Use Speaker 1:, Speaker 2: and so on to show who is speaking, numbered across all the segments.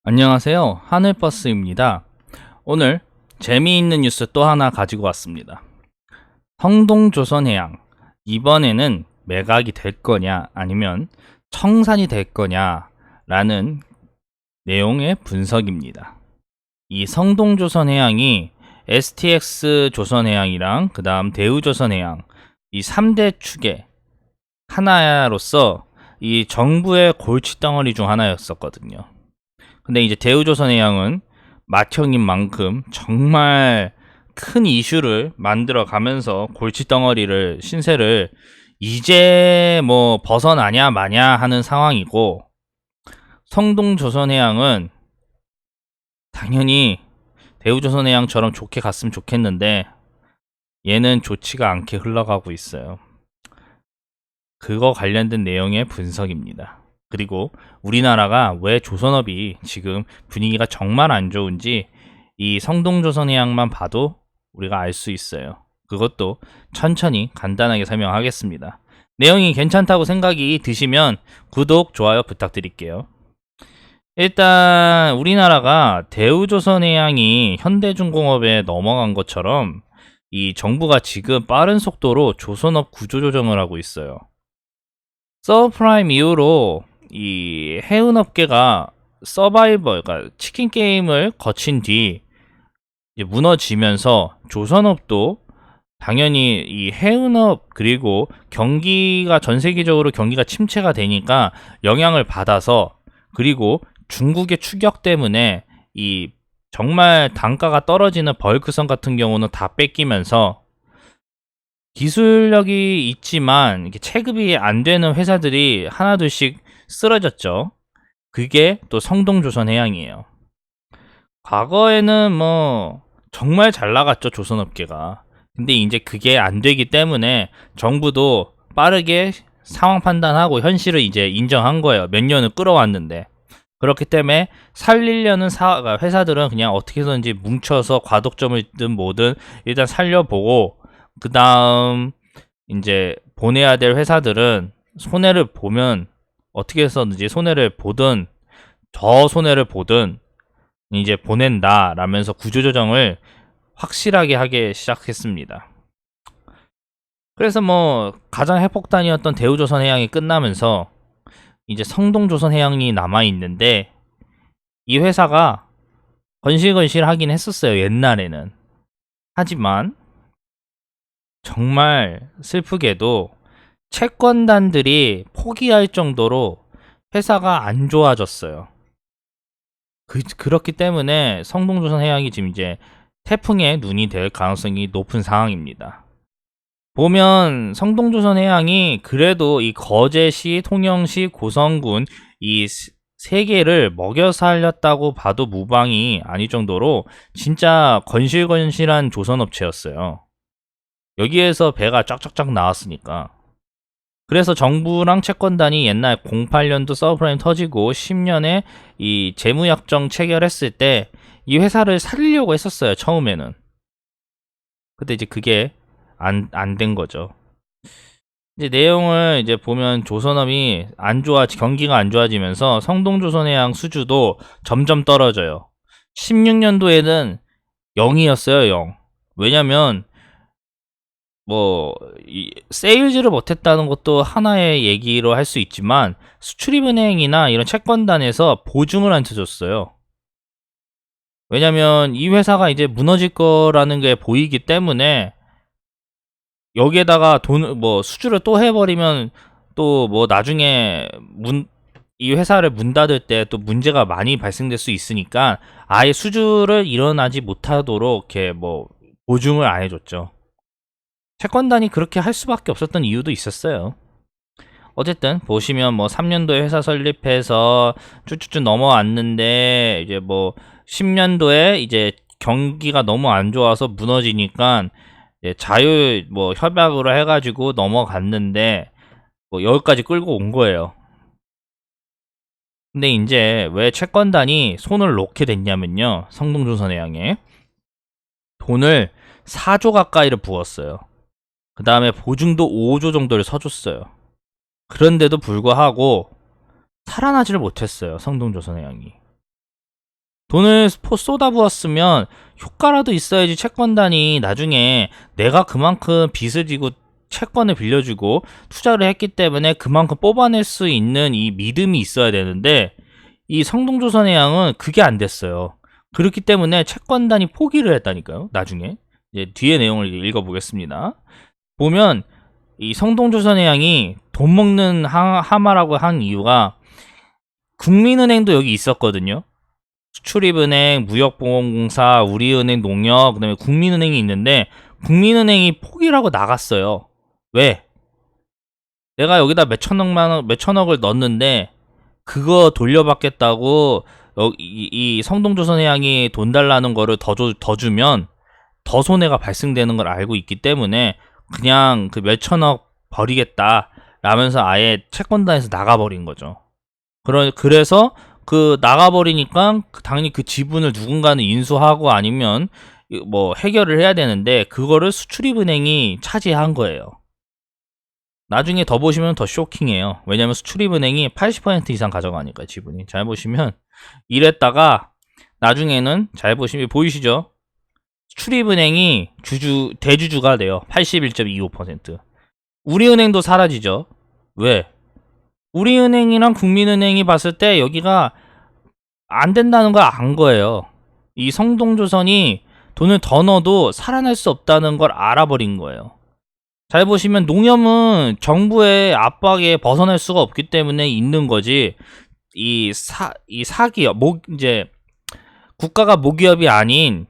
Speaker 1: 안녕하세요. 하늘버스입니다. 오늘 재미있는 뉴스 또 하나 가지고 왔습니다. 성동조선해양, 이번에는 매각이 될 거냐 아니면 청산이 될 거냐 라는 내용의 분석입니다. 이 성동조선해양이 STX 조선해양이랑 그 다음 대우조선해양 이 3대 축의 하나로서 이 정부의 골칫덩어리 중 하나였었거든요. 근데 이제 대우조선해양은 맏형인 만큼 정말 큰 이슈를 만들어 가면서 골칫덩어리를 신세를 이제 뭐 벗어나냐 마냐 하는 상황이고, 성동조선해양은 당연히 대우조선해양처럼 좋게 갔으면 좋겠는데 얘는 좋지가 않게 흘러가고 있어요. 그거 관련된 내용의 분석입니다. 그리고 우리나라가 왜 조선업이 지금 분위기가 정말 안 좋은지 이 성동조선해양만 봐도 우리가 알 수 있어요. 그것도 천천히 간단하게 설명하겠습니다. 내용이 괜찮다고 생각이 드시면 구독, 좋아요 부탁드릴게요. 일단 우리나라가 대우조선해양이 현대중공업에 넘어간 것처럼 이 정부가 지금 빠른 속도로 조선업 구조조정을 하고 있어요. 서브프라임 이후로 이 해운업계가 서바이벌, 그러니까 치킨 게임을 거친 뒤 이제 무너지면서 조선업도 당연히 이 해운업 그리고 경기가 전 세계적으로 경기가 침체가 되니까 영향을 받아서, 그리고 중국의 추격 때문에 이 정말 단가가 떨어지는 벌크선 같은 경우는 다 뺏기면서 기술력이 있지만 이게 체급이 안 되는 회사들이 하나둘씩 쓰러졌죠. 그게 또 성동조선해양이에요. 과거에는 뭐 정말 잘 나갔죠, 조선업계가. 근데 이제 그게 안 되기 때문에 정부도 빠르게 상황 판단하고 현실을 이제 인정한 거예요. 몇 년을 끌어왔는데. 그렇기 때문에 살리려는 회사들은 그냥 어떻게든지 뭉쳐서 과독점을든 뭐든 일단 살려보고, 그 다음 이제 보내야 될 회사들은 손해를 보면 어떻게 해서든지 손해를 보든 더 손해를 보든 이제 보낸다 라면서 구조조정을 확실하게 하기 시작했습니다. 그래서 뭐 가장 핵폭탄이었던 대우조선해양이 끝나면서 이제 성동조선해양이 남아있는데, 이 회사가 건실건실 하긴 했었어요, 옛날에는. 하지만 정말 슬프게도 채권단들이 포기할 정도로 회사가 안 좋아졌어요. 그렇기 때문에 성동조선해양이 지금 이제 태풍의 눈이 될 가능성이 높은 상황입니다. 보면 성동조선해양이 그래도 이 거제시, 통영시, 고성군 이 세 개를 먹여 살렸다고 봐도 무방이 아닐 정도로 진짜 건실건실한 조선업체였어요. 여기에서 배가 쫙쫙쫙 나왔으니까. 그래서 정부랑 채권단이 옛날 08년도 서브프라임 터지고 10년에 이 재무약정 체결했을 때 이 회사를 살리려고 했었어요, 처음에는. 근데 이제 그게 안 된 거죠. 이제 내용을 이제 보면 조선업이 경기가 안 좋아지면서 성동조선해양 수주도 점점 떨어져요. 16년도에는 0이었어요, 0. 왜냐면 세일즈를 못했다는 것도 하나의 얘기로 할 수 있지만 수출입은행이나 이런 채권단에서 보증을 안 쳐줬어요. 왜냐면 이 회사가 이제 무너질 거라는 게 보이기 때문에, 여기에다가 수주를 또 해버리면 또 뭐 나중에 이 회사를 문 닫을 때 또 문제가 많이 발생될 수 있으니까 아예 수주를 일어나지 못하도록 이렇게 뭐 보증을 안 해줬죠. 채권단이 그렇게 할 수밖에 없었던 이유도 있었어요. 어쨌든 보시면 뭐 3년도에 회사 설립해서 쭉쭉쭉 넘어왔는데, 이제 뭐 10년도에 이제 경기가 너무 안 좋아서 무너지니까 자율 뭐 협약으로 해가지고 넘어갔는데 뭐 여기까지 끌고 온 거예요. 근데 이제 왜 채권단이 손을 놓게 됐냐면요, 성동조선해양에 돈을 4조 가까이를 부었어요. 그 다음에 보증도 5조 정도를 서줬어요. 그런데도 불구하고 살아나지를 못했어요, 성동조선해양이. 돈을 쏟아부었으면 효과라도 있어야지 채권단이 나중에 내가 그만큼 빚을 지고 채권을 빌려주고 투자를 했기 때문에 그만큼 뽑아낼 수 있는 이 믿음이 있어야 되는데, 이 성동조선해양은 그게 안 됐어요. 그렇기 때문에 채권단이 포기를 했다니까요. 나중에 이제 뒤에 내용을 읽어보겠습니다. 보면 이 성동조선해양이 돈 먹는 하마라고 한 이유가, 국민은행도 여기 있었거든요. 수출입은행, 무역보험공사, 우리은행, 농협, 그 다음에 국민은행이 있는데 국민은행이 포기를 하고 나갔어요. 왜? 내가 여기다 몇천억을 넣었는데 그거 돌려받겠다고 이 성동조선해양이 돈 달라는 거를 더 주면 더 손해가 발생되는 걸 알고 있기 때문에 그냥 그 몇천억 버리겠다 라면서 아예 채권단에서 나가버린 거죠. 그래서 그 나가버리니까 당연히 그 지분을 누군가는 인수하고 아니면 뭐 해결을 해야 되는데 그거를 수출입은행이 차지한 거예요. 나중에 더 보시면 더 쇼킹해요. 왜냐면 수출입은행이 80% 이상 가져가니까 지분이. 잘 보시면 이랬다가 나중에는 잘 보시면 보이시죠? 수출입은행이 대주주가 돼요. 81.25%. 우리은행도 사라지죠. 왜? 우리은행이랑 국민은행이 봤을 때 여기가 안 된다는 걸 안 거예요. 이 성동조선이 돈을 더 넣어도 살아날 수 없다는 걸 알아버린 거예요. 잘 보시면 농협은 정부의 압박에 벗어날 수가 없기 때문에 있는 거지, 이 사기업, 이제 국가가 모기업이 아닌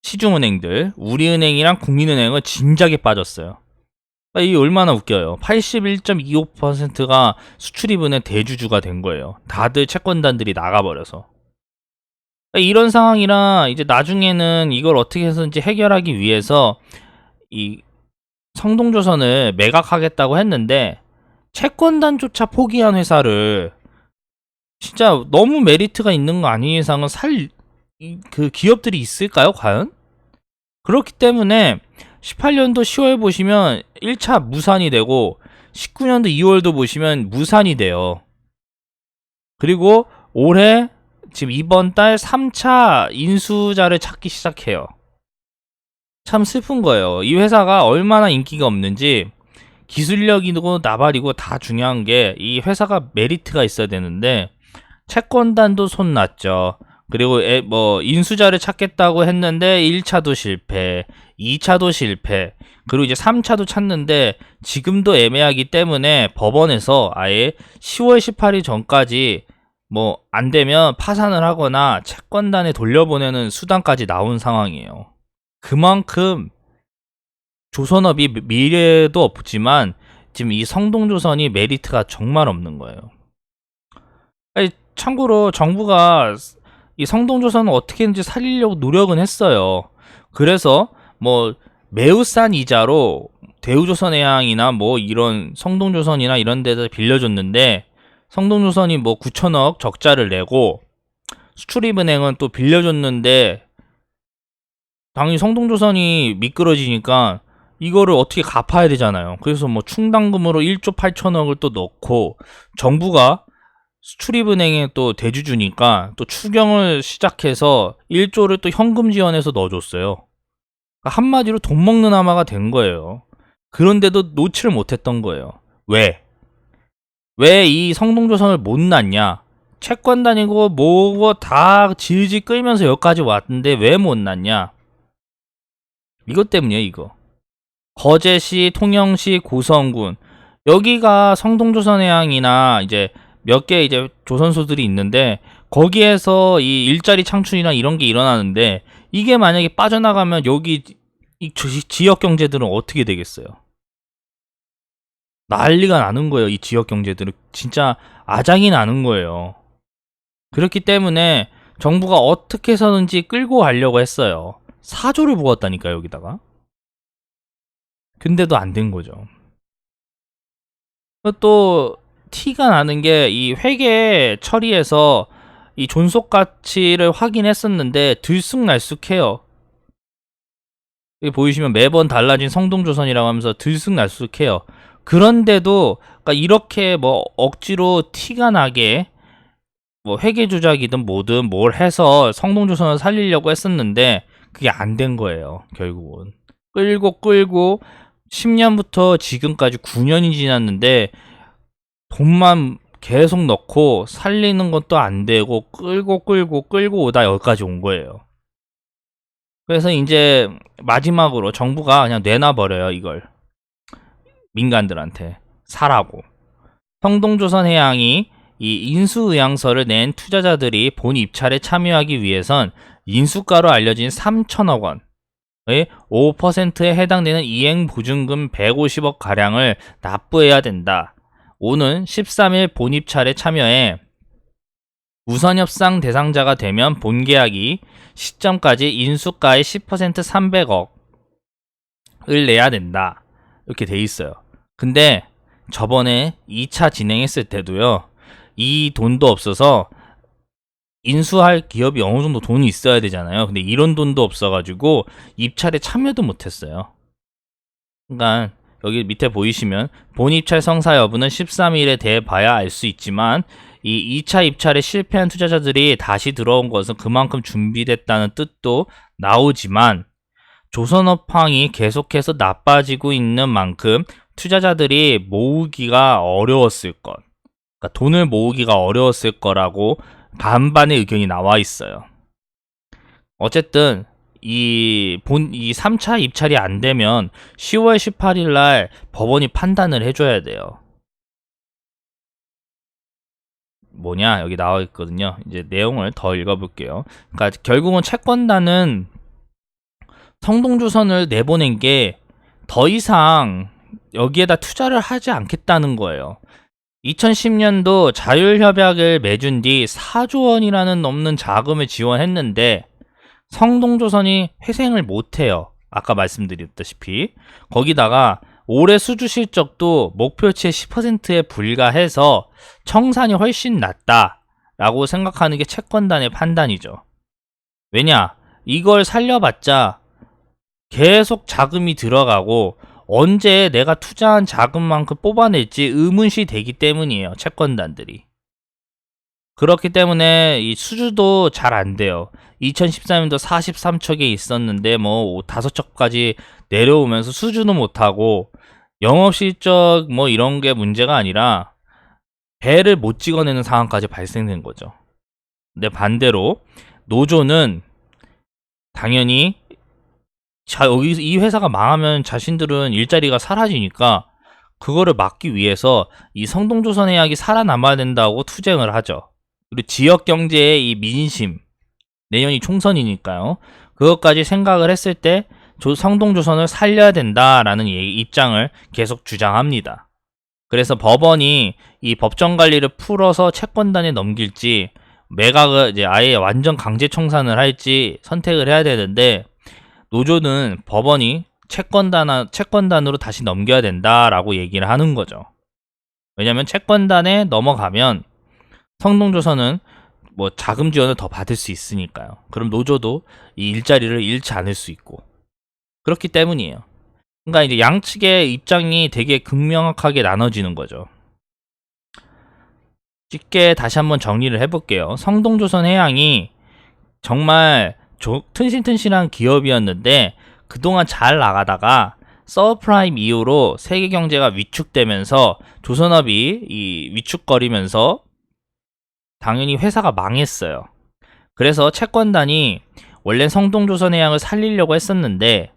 Speaker 1: 시중은행들, 우리은행이랑 국민은행은 진작에 빠졌어요. 이 얼마나 웃겨요. 81.25%가 수출입은행 대주주가 된 거예요. 다들 채권단들이 나가버려서. 이런 상황이라 이제 나중에는 이걸 어떻게 해서든지 해결하기 위해서 이 성동조선을 매각하겠다고 했는데, 채권단조차 포기한 회사를 진짜 너무 메리트가 있는 거 아닌 이상은 그 기업들이 있을까요, 과연? 그렇기 때문에 18년도 10월 보시면 1차 무산이 되고 19년도 2월도 보시면 무산이 돼요. 그리고 올해 지금 이번 달 3차 인수자를 찾기 시작해요. 참 슬픈 거예요. 이 회사가 얼마나 인기가 없는지, 기술력이고 나발이고 다 중요한 게 이 회사가 메리트가 있어야 되는데 채권단도 손났죠. 그리고 뭐 인수자를 찾겠다고 했는데 1차도 실패, 2차도 실패, 그리고 이제 3차도 찾는데 지금도 애매하기 때문에 법원에서 아예 10월 18일 전까지 뭐 안 되면 파산을 하거나 채권단에 돌려보내는 수단까지 나온 상황이에요. 그만큼 조선업이 미래도 없지만 지금 이 성동조선이 메리트가 정말 없는 거예요. 아니, 참고로 정부가 이 성동조선을 어떻게든지 살리려고 노력은 했어요. 그래서 뭐 매우 싼 이자로 대우조선해양이나 뭐 이런 성동조선이나 이런 데서 빌려줬는데, 성동조선이 뭐 9천억 적자를 내고 수출입은행은 또 빌려줬는데 당연히 성동조선이 미끄러지니까 이거를 어떻게 갚아야 되잖아요. 그래서 뭐 충당금으로 1조 8천억을 또 넣고, 정부가 수출입은행에 또 대주주니까 또 추경을 시작해서 1조를 또 현금 지원해서 넣어줬어요. 그러니까 한마디로 돈 먹는 하마가 된 거예요. 그런데도 놓지를 못했던 거예요. 왜 이 성동조선을 못 났냐? 채권단이고 뭐고 다 질질 끌면서 여기까지 왔는데 왜 못 났냐? 이것 때문이에요, 이거. 거제시, 통영시, 고성군, 여기가 성동조선해양이나 이제 몇 개 이제 조선소들이 있는데 거기에서 이 일자리 창출이나 이런 게 일어나는데, 이게 만약에 빠져나가면 여기 이 지역 경제들은 어떻게 되겠어요? 난리가 나는 거예요. 이 지역 경제들은 진짜 아장이 나는 거예요. 그렇기 때문에 정부가 어떻게 해서든지 끌고 가려고 했어요. 4조를 부었다니까요, 여기다가. 근데도 안 된 거죠. 또 티가 나는 게, 이 회계 처리에서 이 존속 가치를 확인했었는데 들쑥날쑥해요. 여기 보이시면 매번 달라진 성동조선이라고 하면서 들쑥날쑥해요. 그런데도 그러니까 이렇게 뭐 억지로 티가 나게 뭐 회계 조작이든 뭐든 뭘 해서 성동조선을 살리려고 했었는데 그게 안 된 거예요. 결국은 끌고 10년부터 지금까지 9년이 지났는데 돈만 계속 넣고 살리는 것도 안 되고 끌고 오다 여기까지 온 거예요. 그래서 이제 마지막으로 정부가 그냥 내놔버려요. 이걸 민간들한테 사라고. 성동조선해양이 이 인수의향서를 낸 투자자들이 본 입찰에 참여하기 위해선 인수가로 알려진 3천억 원의 5%에 해당되는 이행보증금 150억 가량을 납부해야 된다. 오는 13일 본입찰에 참여해 우선협상 대상자가 되면 본계약이 시점까지 인수가의 10% 300억을 내야 된다. 이렇게 돼 있어요. 근데 저번에 2차 진행했을 때도요. 이 돈도 없어서 인수할 기업이 어느 정도 돈이 있어야 되잖아요. 근데 이런 돈도 없어가지고 입찰에 참여도 못했어요. 그러니까 여기 밑에 보이시면 본입찰 성사 여부는 13일에 대해 봐야 알 수 있지만 이 2차 입찰에 실패한 투자자들이 다시 들어온 것은 그만큼 준비됐다는 뜻도 나오지만 조선업황이 계속해서 나빠지고 있는 만큼 투자자들이 모으기가 어려웠을 것, 그러니까 돈을 모으기가 어려웠을 거라고 반반의 의견이 나와 있어요. 어쨌든 이 3차 입찰이 안 되면 10월 18일 날 법원이 판단을 해줘야 돼요. 뭐냐 여기 나와 있거든요. 이제 내용을 더 읽어볼게요. 그러니까 결국은 채권단은 성동조선을 내보낸 게 더 이상 여기에다 투자를 하지 않겠다는 거예요. 2010년도 자율협약을 맺은 뒤 4조 원이라는 넘는 자금을 지원했는데 성동조선이 회생을 못해요. 아까 말씀드렸다시피 거기다가 올해 수주 실적도 목표치의 10%에 불과해서 청산이 훨씬 낫다라고 생각하는 게 채권단의 판단이죠. 왜냐? 이걸 살려봤자 계속 자금이 들어가고 언제 내가 투자한 자금만큼 뽑아낼지 의문시 되기 때문이에요. 채권단들이. 그렇기 때문에 이 수주도 잘 안 돼요. 2013년도 43척에 있었는데 뭐 5척까지 내려오면서 수주도 못하고 영업실적 뭐 이런 게 문제가 아니라 배를 못 찍어내는 상황까지 발생된 거죠. 근데 반대로 노조는 당연히 여기 이 회사가 망하면 자신들은 일자리가 사라지니까 그거를 막기 위해서 이 성동조선해양이 살아남아야 된다고 투쟁을 하죠. 그리고 지역 경제의 이 민심, 내년이 총선이니까요. 그것까지 생각을 했을 때 성동조선을 살려야 된다라는 입장을 계속 주장합니다. 그래서 법원이 이 법정 관리를 풀어서 채권단에 넘길지 매각을 이제 아예 완전 강제 청산을 할지 선택을 해야 되는데 노조는 법원이 채권단으로 다시 넘겨야 된다라고 얘기를 하는 거죠. 왜냐하면 채권단에 넘어가면 성동조선은 뭐 자금 지원을 더 받을 수 있으니까요. 그럼 노조도 이 일자리를 잃지 않을 수 있고 그렇기 때문이에요. 그러니까 이제 양측의 입장이 되게 극명하게 나눠지는 거죠. 쉽게 다시 한번 정리를 해볼게요. 성동조선해양이 정말 튼실튼실한 기업이었는데 그동안 잘 나가다가 서브프라임 이후로 세계 경제가 위축되면서 조선업이 위축거리면서 당연히 회사가 망했어요. 그래서 채권단이 원래 성동조선해양을 살리려고 했었는데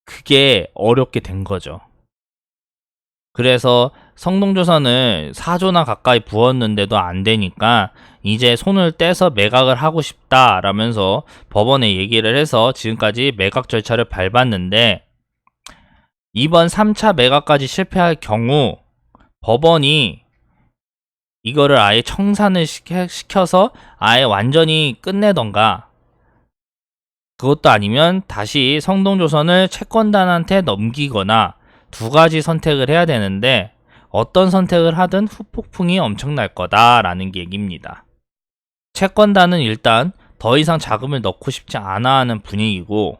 Speaker 1: 그게 어렵게 된 거죠. 그래서 성동조선을 4조나 가까이 부었는데도 안 되니까 이제 손을 떼서 매각을 하고 싶다라면서 법원에 얘기를 해서 지금까지 매각 절차를 밟았는데 이번 3차 매각까지 실패할 경우 법원이 이거를 아예 청산을 시켜서 아예 완전히 끝내던가 그것도 아니면 다시 성동조선을 채권단한테 넘기거나 두 가지 선택을 해야 되는데 어떤 선택을 하든 후폭풍이 엄청날 거다라는 게 얘기입니다. 채권단은 일단 더 이상 자금을 넣고 싶지 않아 하는 분위기고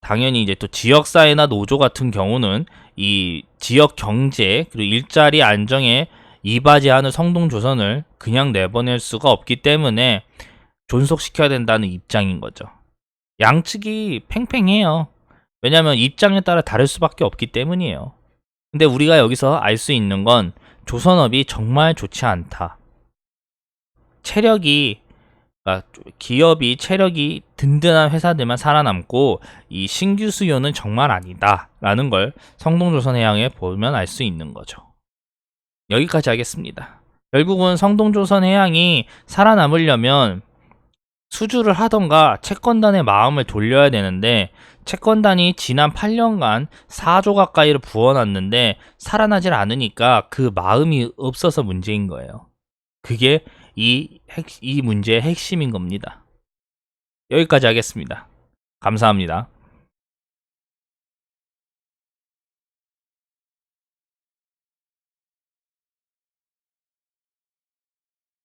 Speaker 1: 당연히 이제 또 지역사회나 노조 같은 경우는 이 지역 경제 그리고 일자리 안정에 이바지하는 성동조선을 그냥 내보낼 수가 없기 때문에 존속시켜야 된다는 입장인 거죠. 양측이 팽팽해요. 왜냐하면 입장에 따라 다를 수밖에 없기 때문이에요. 근데 우리가 여기서 알 수 있는 건 조선업이 정말 좋지 않다. 체력이 그러니까 기업이 체력이 든든한 회사들만 살아남고 이 신규 수요는 정말 아니다라는 걸 성동조선해양에 보면 알 수 있는 거죠. 여기까지 하겠습니다. 결국은 성동조선해양이 살아남으려면 수주를 하던가 채권단의 마음을 돌려야 되는데 채권단이 지난 8년간 4조 가까이를 부어놨는데 살아나질 않으니까 그 마음이 없어서 문제인 거예요. 그게 이 문제의 핵심인 겁니다. 여기까지 하겠습니다. 감사합니다.